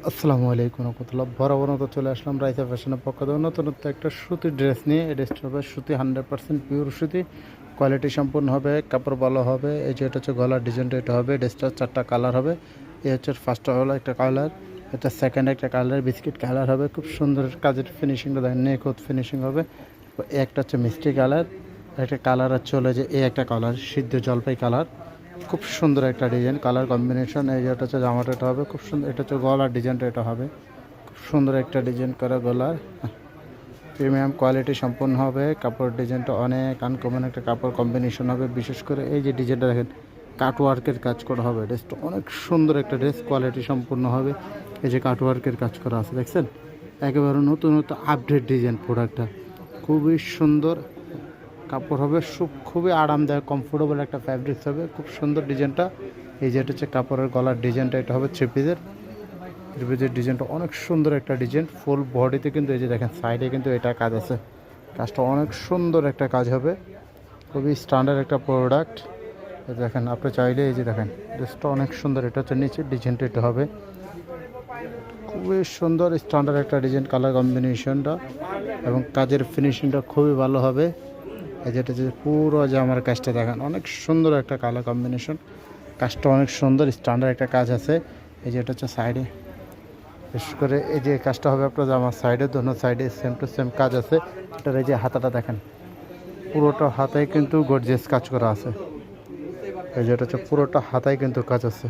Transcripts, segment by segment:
আসসালামু আলাইকুম রহমতুল্লাহ। বরাবর মতো চলে আসলাম রাইসা ফ্যাশনের পক্ষ থেকে নতুনত্ব একটা সুতির ড্রেস নিয়ে। এই ড্রেসটা হবে সুতি, 100% পিওর সুতি, কোয়ালিটি সম্পূর্ণ হবে, কাপড় ভালো হবে। এই যে এটা হচ্ছে গলার ডিজাইনটা, এটা হবে ড্রেসটা 4টা কালার হবে। এই হচ্ছে ফার্স্ট হলো একটা কালার, এটা সেকেন্ড একটা কালার বিস্কিট কালার হবে। খুব সুন্দর কাজের ফিনিশিংটা দেখেন, নেকোত ফিনিশিং হবে। একটা হচ্ছে মিষ্টি কালার, একটা কালার হচ্ছে হলো যে এই একটা কালার সিদ্ধ জলপাই কালার। খুব সুন্দর একটা ডিজাইন, কালার কম্বিনেশন। এই যেটা হচ্ছে জামাটা, এটা হবে খুব সুন্দর। এটা হচ্ছে গলার ডিজাইনটা, এটা হবে খুব সুন্দর একটা ডিজাইন করা গলার, প্রিমিয়াম কোয়ালিটি সম্পূর্ণ হবে। কাপড় ডিজাইনটা অনেক আনকমন একটা কাপড় কম্বিনেশন হবে। বিশেষ করে এই যে ডিজাইনটা দেখেন, কাটওয়ার্কের কাজ করা হবে। ড্রেসটা অনেক সুন্দর একটা ড্রেস, কোয়ালিটি সম্পূর্ণ হবে। এই যে কাটওয়ার্কের কাজ করা আছে দেখছেন, একেবারে নতুন নতুন আপডেট ডিজাইন প্রোডাক্টটা, খুবই সুন্দর কাপড় হবে। খুবই আরামদায়ক কমফোর্টেবল একটা ফ্যাব্রিক্স হবে। খুব সুন্দর ডিজাইনটা। এই যেটা হচ্ছে কাপড়ের গলার ডিজাইনটা, এটা হবে থ্রি পিসের ডিজাইনটা অনেক সুন্দর একটা ডিজাইন। ফুল বডিতে কিন্তু এই যে দেখেন সাইডে কিন্তু এটা কাজ আছে। কাজটা অনেক সুন্দর একটা কাজ হবে, খুবই স্ট্যান্ডার্ড একটা প্রোডাক্ট। দেখেন আপনি চাইলে এই যে দেখেন ড্রেসটা অনেক সুন্দর। এটা হচ্ছে নিচের ডিজাইনটা, এটা হবে খুবই সুন্দর স্ট্যান্ডার্ড একটা ডিজাইন, কালার কম্বিনেশনটা এবং কাজের ফিনিশিংটা খুবই ভালো হবে। এই যেটা যে পুরো জামার কাজটা দেখেন, অনেক সুন্দর একটা কালার কম্বিনেশন। কাজটা অনেক সুন্দর স্ট্যান্ডার্ড একটা কাজ আছে। এই যে এটা হচ্ছে সাইডে, বিশেষ করে এই যে কাজটা হবে আপনার জামার সাইডে, দোনো সাইডে সেম টু সেম কাজ আছে। এটার এই যে হাতাটা দেখেন, পুরোটা হাতায় কিন্তু গর্জিয়াস কাজ করা আছে। এই যে এটা হচ্ছে পুরোটা হাতায় কিন্তু কাজ আছে।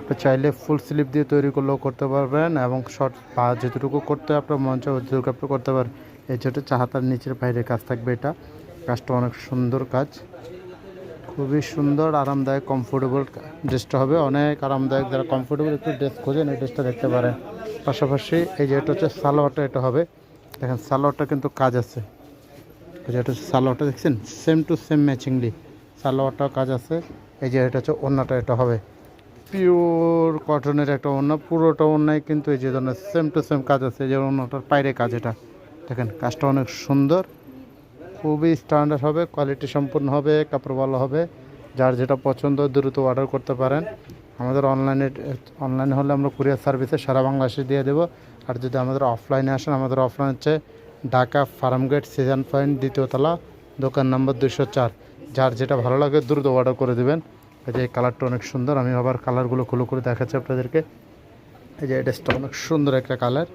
তো চাইলে ফুল স্লিভ দিয়ে তৈরি করলেও করতে পারবেন এবং শর্ট পা যেটুকু করতে আপনার মন চায় ওইটুকু আপনি করতে পারেন। এই যেটা হচ্ছে হাতার নিচের বাইরে কাজ থাকবে। এটা কাজটা অনেক সুন্দর কাজ, খুবই সুন্দর আরামদায়ক কমফোর্টেবল ড্রেসটা হবে, অনেক আরামদায়ক। যারা কমফোর্টেবল একটু ড্রেস খোঁজেন এই ড্রেসটা দেখতে পারেন। পাশাপাশি এই যে এটা হচ্ছে সালোয়ারটা, এটা হবে দেখেন সালোয়ারটা কিন্তু কাজ আছে। এই যে এটা হচ্ছে সালোয়ারটা দেখছেন, সেম টু সেম ম্যাচিংলি সালোয়ারটাও কাজ আছে। এই যে এটা হচ্ছে ওড়নাটা, এটা হবে পিওর কটনের একটা ওড়না, পুরোটা ওড়নায় কিন্তু এই যে ধরনের সেম টু সেম কাজ আছে। যে ওড়নাটার বাইরে কাজ, এটা দেখেন কাজটা অনেক সুন্দর, খুবই স্ট্যান্ডার্ড হবে, কোয়ালিটি সম্পূর্ণ হবে, কাপড় ভালো হবে। যার যেটা পছন্দ দ্রুত অর্ডার করতে পারেন। আমাদের অনলাইনে হলে আমরা কুরিয়ার সার্ভিসে সারা বাংলাদেশে দিয়ে দেবো। আর যদি আমাদের অফলাইনে আসেন, আমাদের অফলাইন হচ্ছে ঢাকা ফার্মগেট সিজন পয়েন্ট, দ্বিতীয় তলা, দোকান নম্বর 204। যার যেটা ভালো লাগে দ্রুত অর্ডার করে দেবেন। এই যে এই কালারটা অনেক সুন্দর, আমি আবার কালারগুলো খুলে করে দেখাচ্ছি আপনাদেরকে। এই যে ড্রেসটা অনেক সুন্দর একটা কালার,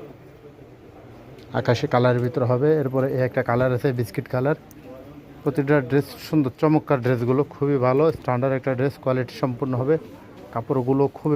আকাশি কালারের ভিতরে হবে। এরপরে এই একটা কালার আছে বিস্কিট কালার। প্রতিটা ড্রেস সুন্দর চমৎকার, ড্রেসগুলো খুবই ভালো স্ট্যান্ডার্ড একটা ড্রেস, কোয়ালিটি সম্পূর্ণ হবে। কাপড়গুলো খুবই